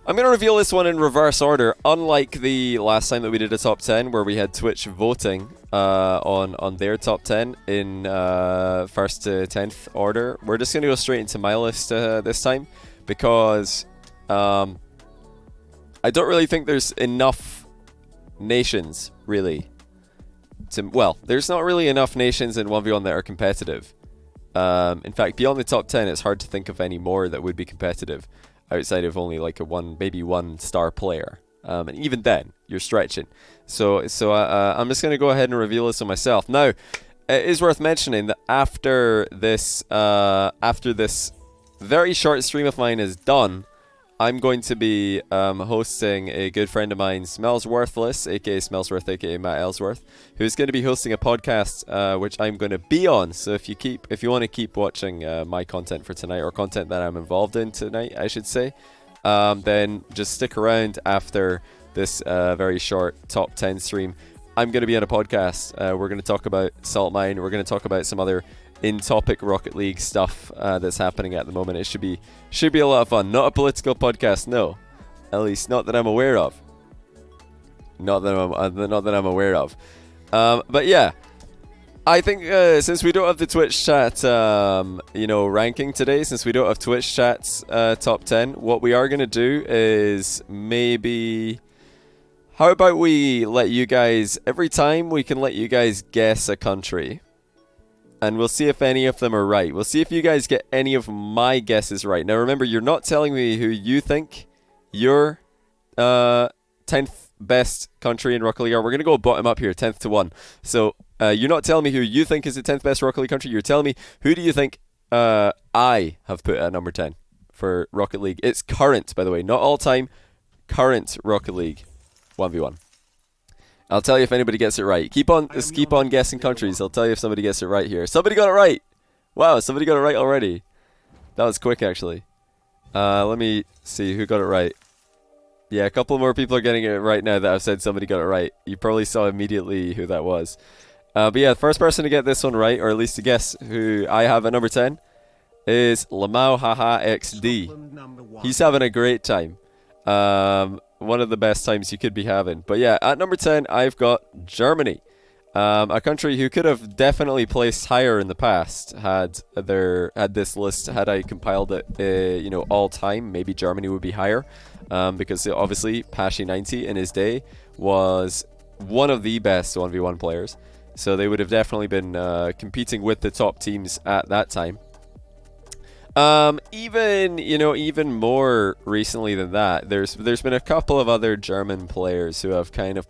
I'm going to reveal this one in reverse order. Unlike the last time that we did a top 10 where we had Twitch voting on their top 10 in first to 10th order, we're just going to go straight into my list this time because I don't really think there's enough nations, really. There's not really enough nations in 1v1 that are competitive. In fact, beyond the top 10, it's hard to think of any more that would be competitive outside of only like maybe one star player. And even then, you're stretching. So I'm just going to go ahead and reveal this on myself. Now, it is worth mentioning that after this very short stream of mine is done, I'm going to be hosting a good friend of mine, Smells Worthless, aka Smellsworth, aka Matt Ellsworth, who's going to be hosting a podcast which I'm going to be on. So if you want to keep watching my content for tonight, or content that I'm involved in tonight, I should say, then just stick around after this very short top 10 stream. I'm going to be on a podcast. We're going to talk about Salt Mine. We're going to talk about some other in-topic Rocket League stuff that's happening at the moment. It should be a lot of fun. Not a political podcast, no. At least not that I'm aware of. Not that I'm aware of. But yeah, I think since we don't have the Twitch chat, ranking today, since we don't have Twitch chat's top 10, what we are gonna do is maybe. How about we let you guys, every time we can let you guys guess a country. And we'll see if any of them are right. We'll see if you guys get any of my guesses right. Now remember, you're not telling me who you think your 10th best country in Rocket League are. We're going to go bottom up here, 10th to 1. So you're not telling me who you think is the 10th best Rocket League country. You're telling me who do you think I have put at number 10 for Rocket League. It's current, by the way, not all time. Current Rocket League 1v1. I'll tell you if anybody gets it right. Keep on guessing countries. I'll tell you if somebody gets it right here. Somebody got it right. Wow, somebody got it right already. That was quick, actually. Let me see who got it right. Yeah, a couple more people are getting it right now that I've said somebody got it right. You probably saw immediately who that was. But yeah, the first person to get this one right, or at least to guess who I have at number 10, is Lamau Haha XD. He's having a great time. One of the best times you could be having. But yeah, at number 10, I've got Germany. A country who could have definitely placed higher in the past had this list, had I compiled it, all time. Maybe Germany would be higher, because obviously Pashi90 in his day was one of the best 1v1 players. So they would have definitely been competing with the top teams at that time. Even more recently than that, there's been a couple of other German players who have kind of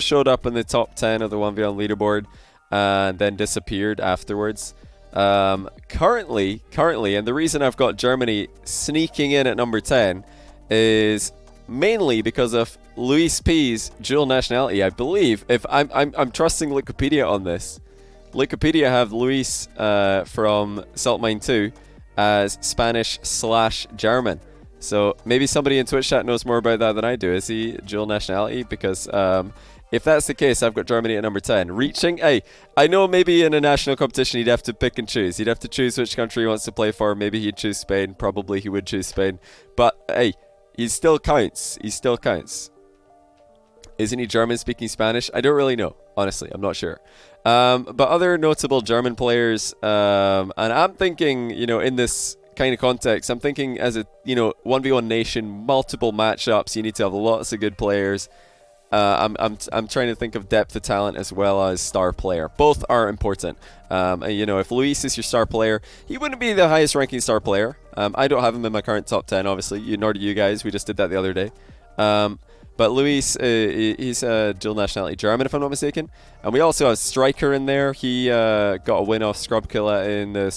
showed up in the top 10 of the 1v1 leaderboard and then disappeared afterwards. Currently, and the reason I've got Germany sneaking in at number 10 is mainly because of Luis P's dual nationality. I believe, if I'm trusting Wikipedia on this. Wikipedia have Luis from Salt Mine 2 as Spanish/German. So maybe somebody in Twitch chat knows more about that than I do. Is he dual nationality? Because if that's the case, I've got Germany at number 10. Reaching, hey, I know maybe in a national competition he'd have to pick and choose. He'd have to choose which country he wants to play for. Maybe he'd choose Spain. Probably he would choose Spain. But hey, he still counts. He still counts. Isn't he German speaking Spanish? I don't really know. Honestly, I'm not sure. But other notable German players, and I'm thinking, in this kind of context, I'm thinking as a, 1v1 nation, multiple matchups, you need to have lots of good players. I'm trying to think of depth of talent as well as star player. Both are important. If Luis is your star player, he wouldn't be the highest ranking star player. I don't have him in my current top 10, obviously. Nor do you guys. We just did that the other day. But Luis, he's dual nationality German, if I'm not mistaken. And we also have Striker in there. He got a win off Scrubkilla in the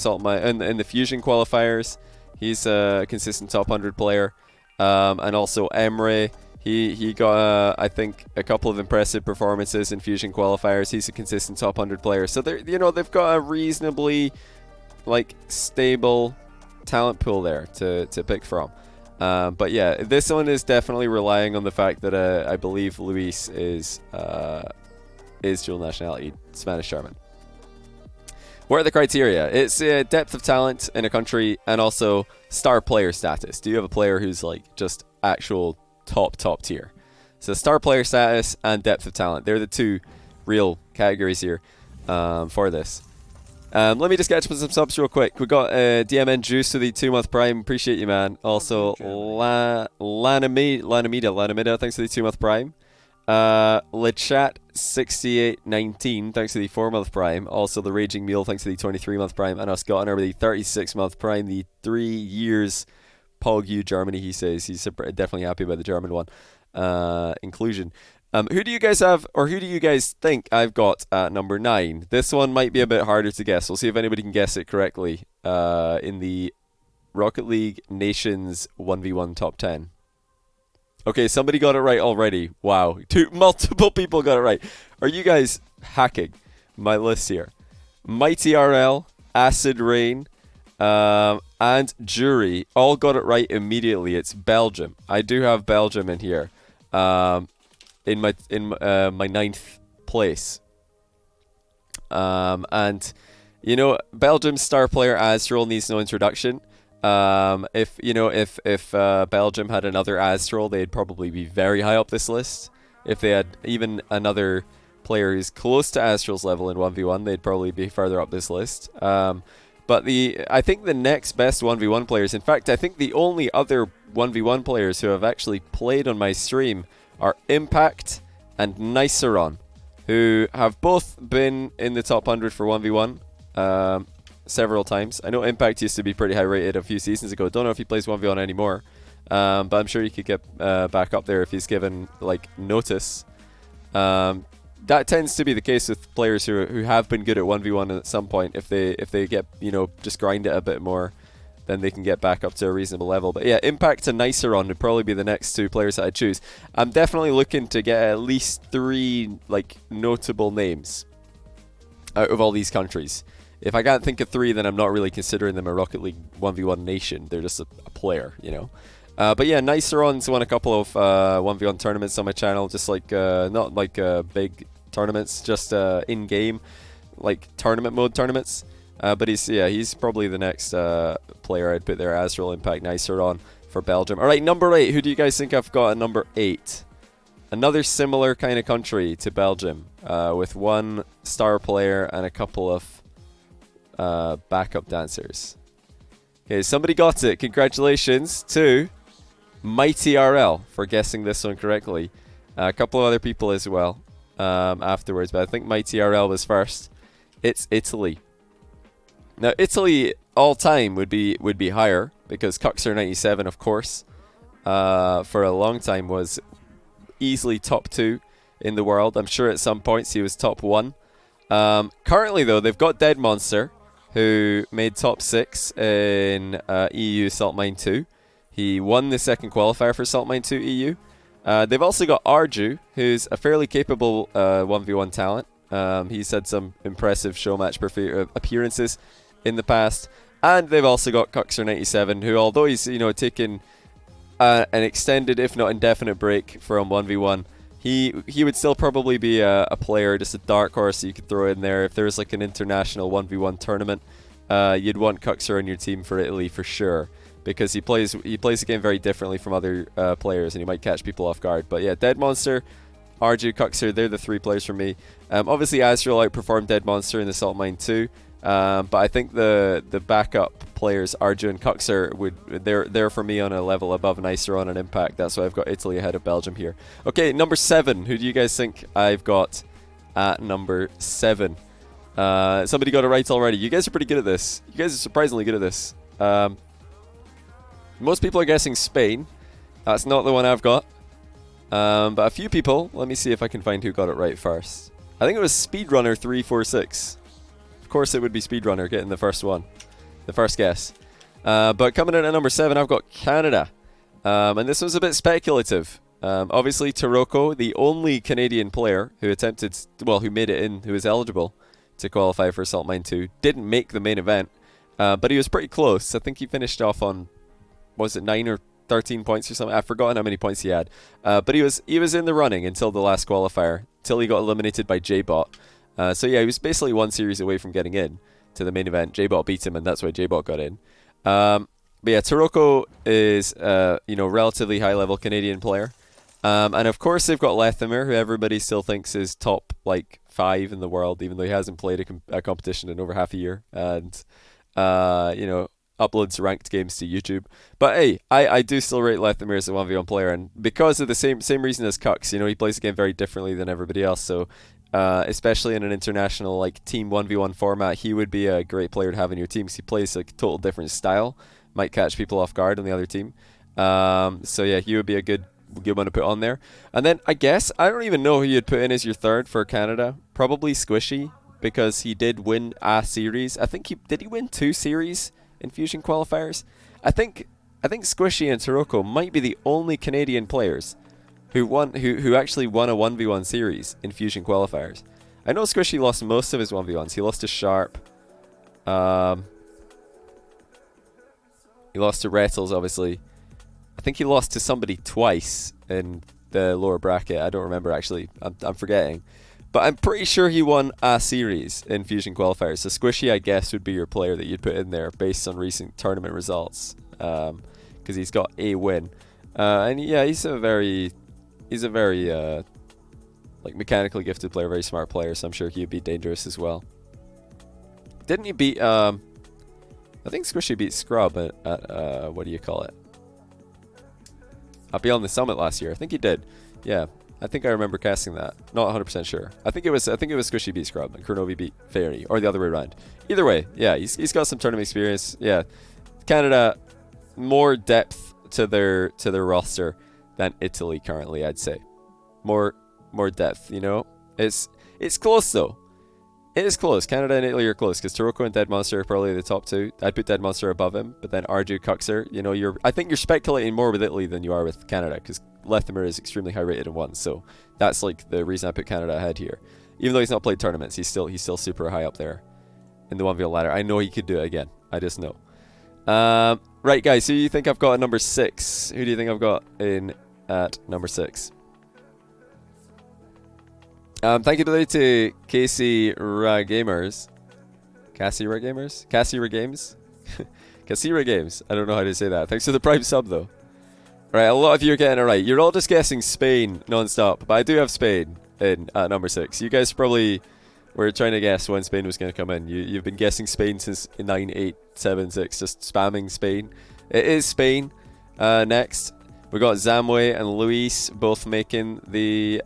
in the Fusion qualifiers. He's a consistent top 100 player. And also Emre. He got, I think, a couple of impressive performances in Fusion qualifiers. He's a consistent top 100 player. So they've got a reasonably stable talent pool there to pick from. But yeah, this one is definitely relying on the fact that I believe Luis is dual nationality, Spanish-German. What are the criteria? It's depth of talent in a country and also star player status. Do you have a player who's just actual top tier. So star player status and depth of talent. They're the two real categories here for this. Let me just catch up with some subs real quick. We got DMN Juice with the 2-month prime. Appreciate you, man. Also, Lanamida, thanks for the 2-month prime. Lechat6819, thanks for the 4-month prime. Also, the Raging Mule, thanks for the 23-month prime. And us got over the 36-month prime, the 3 years PogU Germany, he says. He's definitely happy about the German one. Inclusion. Who do you guys have, or who do you guys think I've got at number 9? This one might be a bit harder to guess. We'll see if anybody can guess it correctly in the Rocket League Nations 1v1 top 10. Okay, somebody got it right already. Wow. Multiple people got it right. Are you guys hacking my list here? Mighty RL, Acid Rain, and Jury all got it right immediately. It's Belgium. I do have Belgium in here. In my 9th place. And you know, Belgium's star player Azrael needs no introduction. If Belgium had another Azrael, they'd probably be very high up this list. If they had even another player who's close to Azrael's level in 1v1, they'd probably be further up this list. But I think the next best 1v1 players, in fact, I think the only other 1v1 players who have actually played on my stream are Impact and Niceron, who have both been in the top 100 for 1v1 several times. I know Impact used to be pretty high rated a few seasons ago. Don't know if he plays 1v1 anymore, but I'm sure he could get back up there if he's given like notice. That tends to be the case with players who have been good at 1v1 at some point. If they get, you know, just grind it a bit more, then they can get back up to a reasonable level. But yeah, Impact and Niceron would probably be the next two players that I choose. I'm definitely looking to get at least 3 like notable names out of all these countries. If I can't think of 3, then I'm not really considering them a Rocket League 1v1 nation. They're just a player, you know. But yeah, Niceron's won a couple of 1v1 tournaments on my channel, just like not like big tournaments, just in-game like tournament mode tournaments. But he's probably the next player I'd put there. Azrael, Impact, Niceron for Belgium. All right, number 8. Who do you guys think I've got at number 8? Another similar kind of country to Belgium, with 1 star player and a couple of backup dancers. Okay, somebody got it. Congratulations to Mighty RL for guessing this one correctly. A couple of other people as well afterwards, but I think Mighty RL was first. It's Italy. Now, Italy all time would be higher because Cuxer97, of course, for a long time was easily top 2 in the world. I'm sure at some points he was top 1. Currently, though, they've got Dead Monster, who made top 6 in EU Salt Mine 2. He won the second qualifier for Salt Mine 2 EU. They've also got Arju, who's a fairly capable 1v1 talent. He's had some impressive show match appearances in the past. And they've also got Cuxer97, who, although he's taken an extended, if not indefinite, break from 1v1, he would still probably be a player, just a dark horse you could throw in there. If there's like an international 1v1 tournament, you'd want Cuxer on your team for Italy for sure, because he plays the game very differently from other players, and he might catch people off guard. But yeah, Dead Monster, Arju, Cuxer, they're the 3 players for me. Obviously, Azrael outperformed Dead Monster in the Salt Mine 2, but I think the backup players, Arju and Cuxer, they're for me on a level above Niceron and Impact. That's why I've got Italy ahead of Belgium here. Okay, number 7. Who do you guys think I've got at number 7? Somebody got it right already. You guys are pretty good at this. You guys are surprisingly good at this. Most people are guessing Spain. That's not the one I've got. But a few people, let me see if I can find who got it right first. I think it was Speedrunner346. Of course it would be Speedrunner getting the first one. The first guess. But coming in at number 7, I've got Canada. And this was a bit speculative. Obviously, Taroko, the only Canadian player who who made it in, who was eligible to qualify for Salt Mine 2, didn't make the main event. But he was pretty close. I think he finished off on, was it 9 or 13 points or something? I've forgotten how many points he had. But he was in the running until the last qualifier, till he got eliminated by J-Bot. So yeah, he was basically 1 series away from getting in to the main event. J-Bot beat him, and that's why J-Bot got in. But yeah, Taroko is relatively high level Canadian player. And of course they've got Lethamyr, who everybody still thinks is top like 5 in the world, even though he hasn't played a competition in over half a year, and uploads ranked games to YouTube. But hey, I do still rate Lethamyr as a 1v1 player, and because of the same reason as Cux, he plays the game very differently than everybody else. So especially in an international like team 1v1 format, he would be a great player to have in your team because he plays like a total different style, might catch people off guard on the other team. So yeah, he would be a good one to put on there. And then I guess I don't even know who you'd put in as your third for Canada. Probably Squishy, because he did win a series. I think he win 2 series in Fusion qualifiers. I think Squishy and Taroko might be the only Canadian players who actually won a 1v1 series in Fusion qualifiers. I know Squishy lost most of his 1v1s. He lost to Sharp. He lost to Rettles, obviously. I think he lost to somebody twice in the lower bracket. I don't remember, actually. I'm forgetting. But I'm pretty sure he won a series in Fusion qualifiers. So Squishy, I guess, would be your player that you'd put in there based on recent tournament results. Because he's got a win. And yeah, he's a very mechanically gifted player, very smart player. So I'm sure he'd be dangerous as well. Didn't he beat... I think Squishy beat Scrub at what do you call it? Up Beyond the Summit last year. I think he did. Yeah, I think I remember casting that. Not 100% sure. I think it was Squishy beat Scrub and Kronovi beat Fairy, or the other way around. Either way, yeah, he's got some tournament experience. Yeah, Canada, more depth to their roster than Italy currently, I'd say. More depth. It's close though. It is close. Canada and Italy are close because Taroko and Dead Monster are probably the top 2. I'd put Dead Monster above him, but then Arju, Cuxer, I think you're speculating more with Italy than you are with Canada because Lethamyr is extremely high rated in 1, so that's like the reason I put Canada ahead here. Even though he's not played tournaments, he's still super high up there in the 1v1 ladder. I know he could do it again. I just know. Right, guys, who do you think I've got at number 6? Who do you think I've got in at number 6? Thank you to Casey Ragamers. Cassie Ragames? Cassie Ragames. I don't know how to say that. Thanks for the prime sub, though. Right, a lot of you are getting it right. You're all just guessing Spain non-stop, but I do have Spain in at number 6. You guys probably were trying to guess when Spain was going to come in. You've been guessing Spain since 9876, just spamming Spain. It is Spain next. We got Zamwe and Luis both making the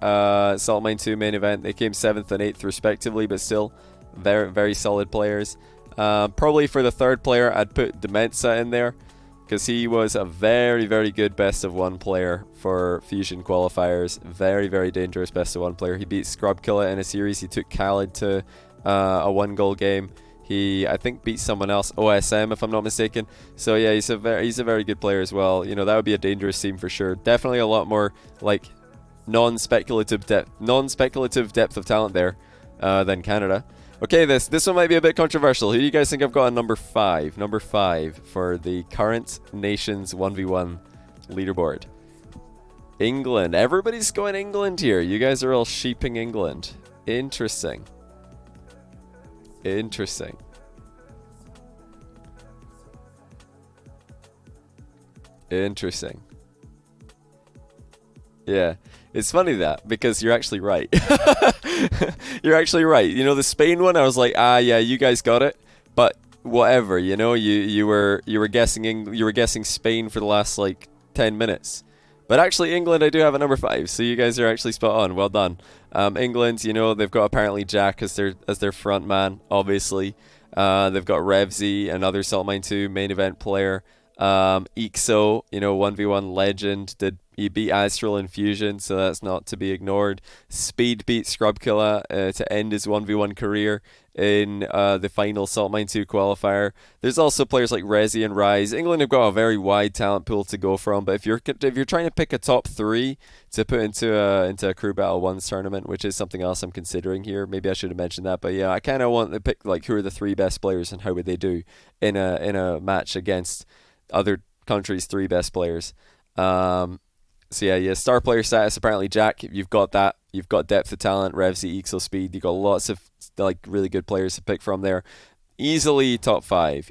Salt Mine 2 main event. They came 7th and 8th respectively, but still very, very solid players. Probably for the third player, I'd put Demensa in there because he was a very, very good best of 1 player for Fusion qualifiers. Very, very dangerous best of 1 player. He beat Scrubkilla in a series. He took Khaled to a 1-goal game. He, I think, beat someone else, OSM, if I'm not mistaken. So yeah, he's a very good player as well. That would be a dangerous team for sure. Definitely a lot more like non-speculative depth of talent there than Canada. Okay, this one might be a bit controversial. Who do you guys think I've got on number 5? Number 5 for the current nations 1v1 leaderboard. England. Everybody's going England here. You guys are all sheeping England. Interesting. Yeah, it's funny that because you're actually right. You're actually right. The Spain one, I was like, yeah, you guys got it. But whatever, you were guessing Spain for the last like 10 minutes. But actually, England, I do have at number 5, so you guys are actually spot on. Well done. England, they've got apparently Jack as their front man, obviously. They've got Revsy, another Salt Mine 2 main event player. Ixo, 1v1 legend, he beat Astral in Fusion, so that's not to be ignored. Speed beat Scrubkilla to end his 1v1 career in the final Salt Mine 2 qualifier. There's also players like Rezi and Rise. England have got a very wide talent pool to go from, but if you're trying to pick a top 3 to put into a Crew Battle 1's tournament, which is something else I'm considering here, maybe I should have mentioned that, but yeah, I kind of want to pick like who are the 3 best players and how would they do in a match against other countries' 3 best players. So yeah, star player status, apparently Jack, you've got that. You've got depth of talent, Revsy, Exo Speed. You've got lots of like really good players to pick from there. Easily top 5.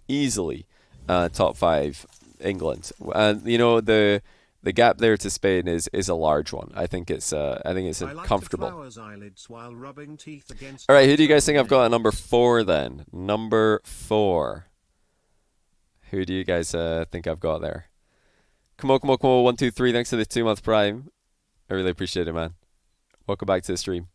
England, and the gap there to Spain is a large one. I think it's comfortable. All right, who do you guys think I've got at number 4 then? Number 4. Who do you guys think I've got there? Come on, come on, come on. 1, 2, 3. Thanks for the 2-month Prime. I really appreciate it, man. Welcome back to the stream.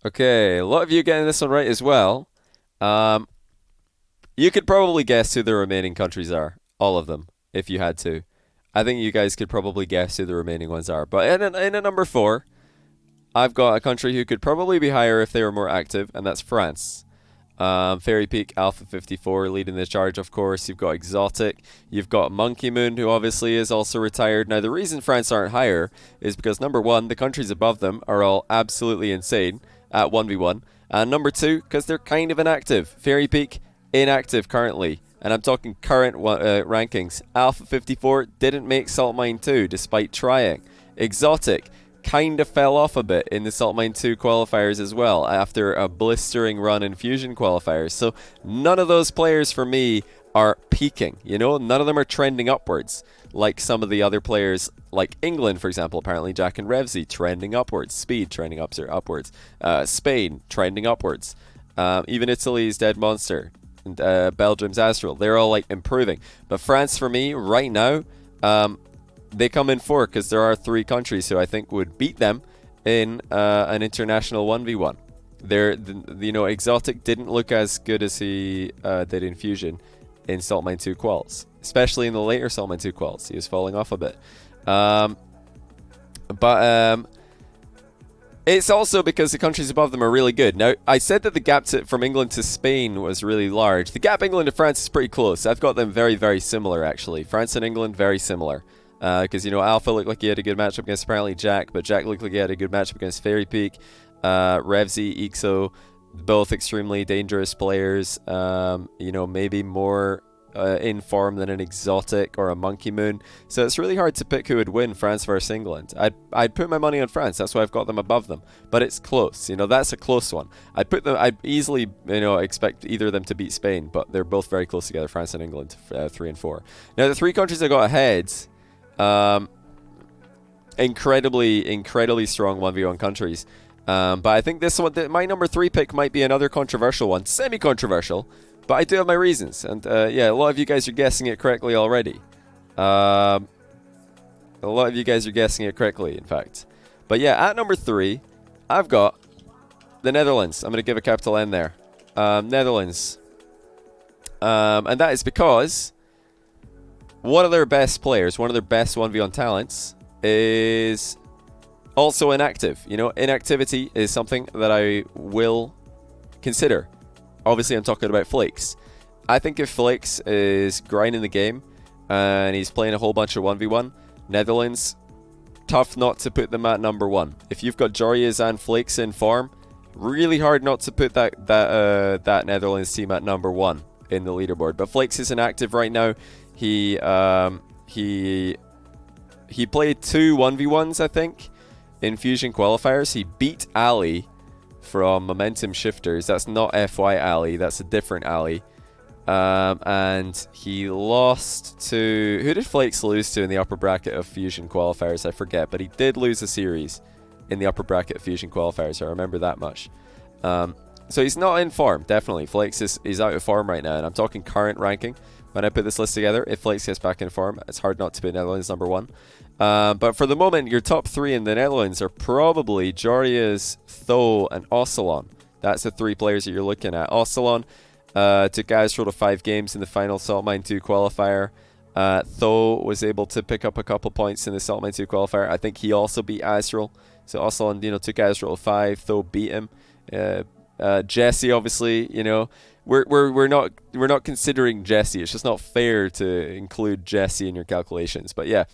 Okay, a lot of you getting this one right as well. You could probably guess who the remaining countries are. All of them, if you had to. I think you guys could probably guess who the remaining ones are. But in a number 4, I've got a country who could probably be higher if they were more active, and that's France. Fairy Peak, Alpha 54 leading the charge, of course. You've got Exotic. You've got Monkey Moon, who obviously is also retired. Now, the reason France aren't higher is because, number 1, the countries above them are all absolutely insane at 1v1. And number 2, because they're kind of inactive. Fairy Peak, inactive currently. And I'm talking current rankings. Alpha 54 didn't make Salt Mine 2 despite trying. Exotic kind of fell off a bit in the Salt Mine 2 qualifiers as well after a blistering run in Fusion qualifiers. So none of those players for me are peaking, none of them are trending upwards like some of the other players, like England, for example. Apparently Jack and Revsy trending upwards, Speed trending upwards, Spain trending upwards, even Italy's Dead Monster, and Belgium's Astral, they're all like improving. But France for me right now, they come in 4 because there are 3 countries who I think would beat them in an international 1v1. Exotic didn't look as good as he did in Fusion in Salt Mine 2 quals, especially in the later Salt Mine 2 quals. He was falling off a bit. But it's also because the countries above them are really good. Now, I said that the gap from England to Spain was really large. The gap England to France is pretty close. I've got them very, very similar, actually. France and England, very similar. Because, Alpha looked like he had a good matchup against apparently Jack, but Jack looked like he had a good matchup against Fairy Peak. Revsy, Ixo, both extremely dangerous players. Maybe more in form than an Exotic or a Monkey Moon. So it's really hard to pick who would win France versus England. I'd put my money on France. That's why I've got them above them. But it's close. That's a close one. I'd easily, expect either of them to beat Spain, but they're both very close together, France and England, 3 and 4. Now, the 3 countries I got ahead, incredibly strong 1v1 countries. But I think this one, my number 3 pick might be another controversial one. Semi-controversial, but I do have my reasons. And a lot of you guys are guessing it correctly already. A lot of you guys are guessing it correctly, in fact. But yeah, at number 3, I've got the Netherlands. I'm going to give a capital N there. Netherlands. And that is because one of their best players, one of their best 1v1 talents, is also inactive. Inactivity is something that I will consider. Obviously, I'm talking about Flakes. I think if Flakes is grinding the game and he's playing a whole bunch of 1v1, Netherlands, tough not to put them at number 1. If you've got Jorias and Flakes in form, really hard not to put that Netherlands team at number 1 in the leaderboard. But Flakes is inactive right now. He played 2 1v1s, I think, in Fusion qualifiers. He beat Ali from Momentum Shifters. That's not FY Ali, that's a different Ali. And he lost to... Who did Flakes lose to in the upper bracket of Fusion qualifiers? I forget, but he did lose a series in the upper bracket of Fusion qualifiers. I remember that much. So he's not in form, definitely. Flakes is out of form right now, and I'm talking current ranking. When I put this list together, if Flakes gets back in form, it's hard not to put Netherlands number 1. But for the moment, your top 3 in the Netherlands are probably Jorias, Tho, and Ocelon. That's the 3 players that you're looking at. Ocelon took Astral to 5 games in the final Salt Mine 2 qualifier. Tho was able to pick up a couple points in the Salt Mine 2 qualifier. I think he also beat Astral. So Ocelon, took Astral to 5. Tho beat him. Jesse, obviously, we're not considering Jesse. It's just not fair to include Jesse in your calculations. But yeah,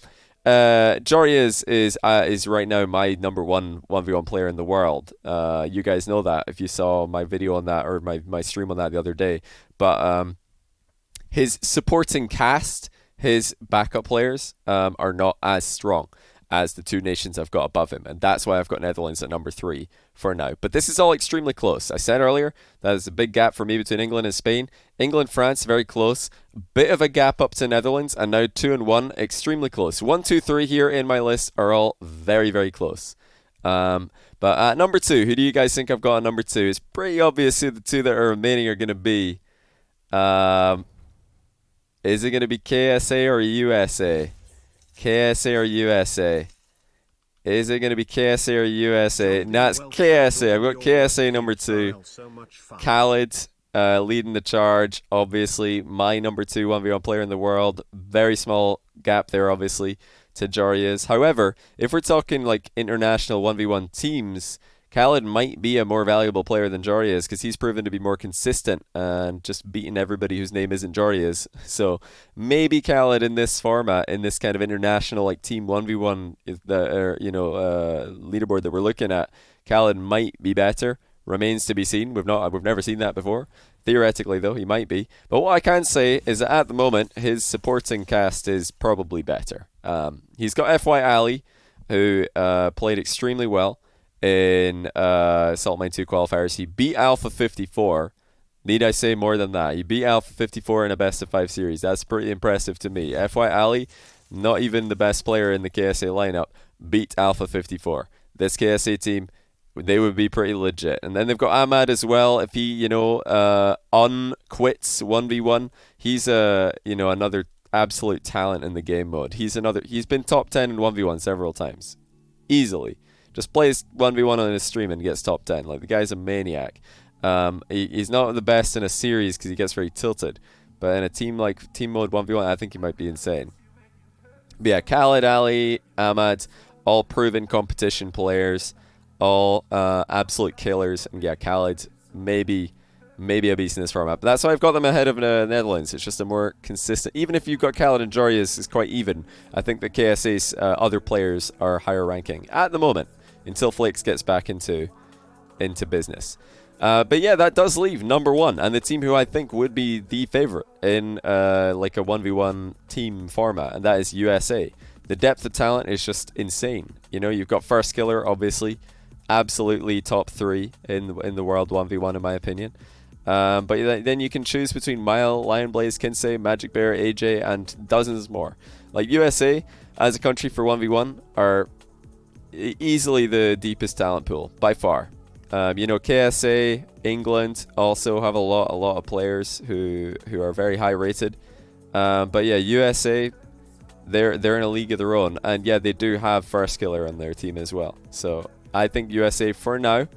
Jory is right now my number 1v1 player in the world. You guys know that if you saw my video on that or my stream on that the other day. But his supporting cast, his backup players, are not as strong. as the two nations I've got above him. And that's why I've got Netherlands at number 3 for now. But this is all extremely close. I said earlier, that is a big gap for me between England and Spain. England, France, very close. Bit of a gap up to Netherlands. And now 2 and 1, extremely close. 1, 2, 3 here in my list are all very, very close. But at number 2, who do you guys think I've got at number 2? It's pretty obvious who the two that are remaining are going to be. Is it going to be KSA or USA? KSA or USA? Is it going to be KSA or USA? No, it's KSA. I've got KSA number 2. Khalid leading the charge. Obviously, my number 2 1v1 player in the world. Very small gap there, obviously, to Jaria's. However, if we're talking like international 1v1 teams, Khalid might be a more valuable player than Jory is because he's proven to be more consistent and just beating everybody whose name isn't Jory is. So maybe Khalid in this format, in this kind of international like team 1v1 leaderboard that we're looking at, Khalid might be better. Remains to be seen. We've never seen that before. Theoretically, though, he might be. But what I can say is that at the moment, his supporting cast is probably better. He's got FY Ali, who played extremely well in Salt Mine 2 qualifiers. He beat Alpha 54. Need I say more than that? He beat Alpha 54 in a best of 5 series. That's pretty impressive to me. FY Ali, not even the best player in the KSA lineup, beat Alpha 54. This KSA team, they would be pretty legit. And then they've got Ahmad as well. If he, unquits 1v1, he's another absolute talent in the game mode. He's been top 10 in 1v1 several times. Easily. Just plays 1v1 on his stream and gets top 10. Like, the guy's a maniac. He's not the best in a series because he gets very tilted. But in a team mode 1v1, I think he might be insane. But yeah, Khalid, Ali, Ahmad, all proven competition players. All absolute killers. And yeah, Khalid, maybe a beast in this format. But that's why I've got them ahead of Netherlands. It's just a more consistent... Even if you've got Khalid and Jory is quite even, I think that KSA's other players are higher ranking at the moment, until Flakes gets back into business. But yeah, that does leave number 1, and the team who I think would be the favorite in like a 1v1 team format, and that is USA. The depth of talent is just insane. You've got First Killer, obviously, absolutely top 3 in the world 1v1 in my opinion. But then you can choose between Mile, Lion Blaze, Kinsey, Magic Bear, AJ, and dozens more. Like, USA as a country for 1v1 are easily the deepest talent pool by far. KSA, England also have a lot of players who are very high rated. But yeah, USA, they're in a league of their own, and yeah, they do have First Killer on their team as well. So I think USA for now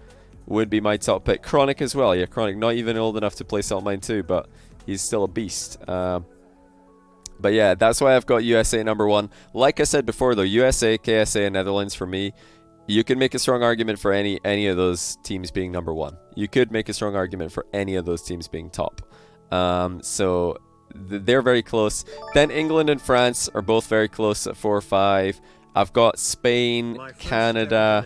would be my top pick. Chronic as well. Yeah, Chronic, not even old enough to play Salt Mine 2, but he's still a beast. But yeah, that's why I've got USA number 1. Like I said before, though, USA, KSA, and Netherlands for me. You can make a strong argument for any of those teams being number 1. You could make a strong argument for any of those teams being top. So they're very close. Then England and France are both very close at 4 or 5. I've got Spain, Canada,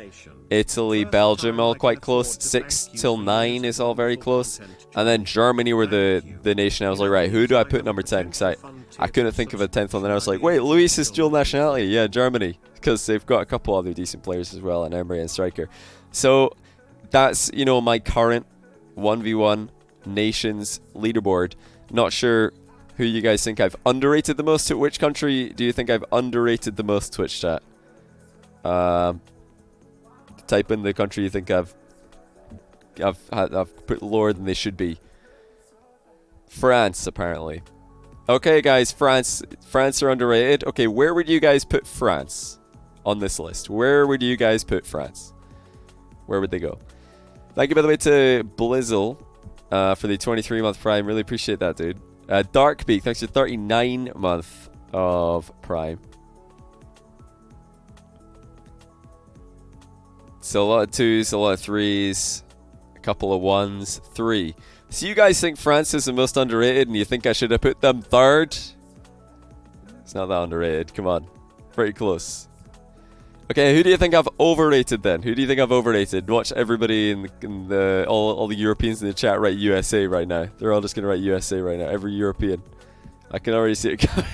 Italy, Belgium all quite close. 6 till 9 is all very close. And then Germany were the nation. I was like, right, who do I put number 10? Because I couldn't think of a 10th one. Then I was like, wait, Luis is dual nationality. Yeah, Germany. Because they've got a couple other decent players as well, and Emery and Striker. So that's, my current 1v1 nations leaderboard. Not sure who you guys think I've underrated the most. Which country do you think I've underrated the most, Twitch chat? Type in the country you think I've put lower than they should be. France, apparently. Okay, guys, France are underrated. Okay, where would you guys put France on this list? Where would you guys put France? Where would they go? Thank you, by the way, to Blizzle for the 23-month Prime. Really appreciate that, dude. Darkbeak, thanks for 39-month of Prime. So a lot of 2s, a lot of 3s, a couple of 1s, 3. So you guys think France is the most underrated, and you think I should have put them 3rd? It's not that underrated. Come on, pretty close. Okay, who do you think I've overrated then? Who do you think I've overrated? Watch everybody all the Europeans in the chat write USA right now. They're all just gonna write USA right now. Every European. I can already see it coming.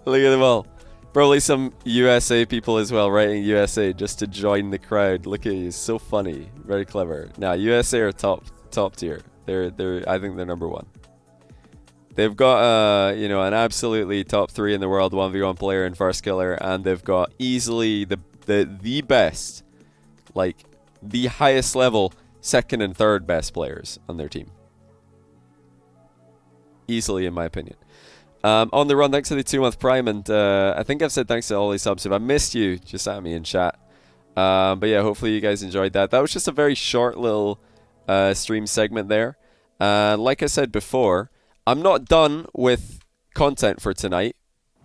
Look at them all. Probably some USA people as well, writing USA just to join the crowd. Look at you, so funny, very clever. Now USA are top tier. They're I think they're number one. They've got an absolutely top 3 in the world 1v1 player in First Killer, and they've got easily the best, like the highest level second and third best players on their team. Easily, in my opinion. On the run, thanks for the 2-month Prime, and I think I've said thanks to all these subs. If I missed you, just at me in chat. But yeah, hopefully you guys enjoyed that. That was just a very short little stream segment there. Like I said before, I'm not done with content for tonight,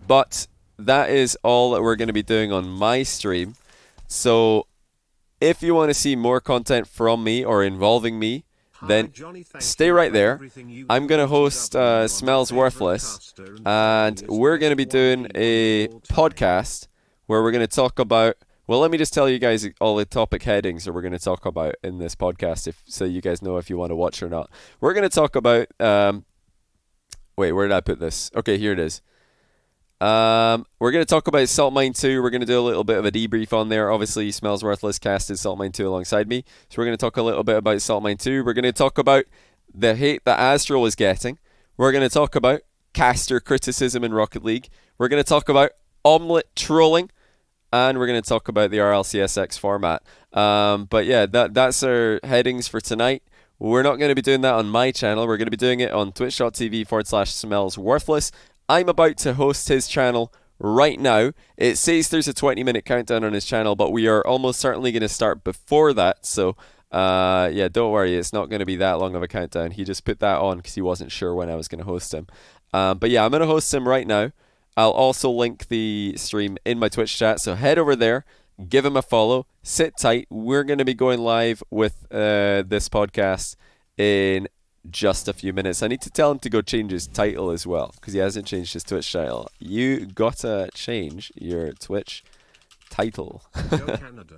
but that is all that we're going to be doing on my stream. So if you want to see more content from me or involving me, then stay right there. I'm going to host Smells Worthless, and we're going to be doing a podcast where we're going to talk about, well, let me just tell you guys all the topic headings that we're going to talk about in this podcast, so you guys know if you want to watch or not. We're going to talk about, wait, where did I put this? Okay, here it is. We're going to talk about Salt Mine 2. We're going to do a little bit of a debrief on there. Obviously, Smells Worthless casted Salt Mine 2 alongside me. So we're going to talk a little bit about Salt Mine 2. We're going to talk about the hate that Astral is getting. We're going to talk about caster criticism in Rocket League. We're going to talk about omelet trolling. And we're going to talk about the RLCSX format. But yeah, that's our headings for tonight. We're not going to be doing that on my channel. We're going to be doing it on twitch.tv/smellsworthless. I'm about to host his channel right now. It says there's a 20-minute countdown on his channel, but we are almost certainly going to start before that. So, yeah, don't worry. It's not going to be that long of a countdown. He just put that on because he wasn't sure when I was going to host him. But yeah, I'm going to host him right now. I'll also link the stream in my Twitch chat. So head over there, give him a follow, sit tight. We're going to be going live with this podcast in just a few minutes. I need to tell him to go change his title as well, because he hasn't changed his Twitch title. You gotta change your Twitch title. Go Canada.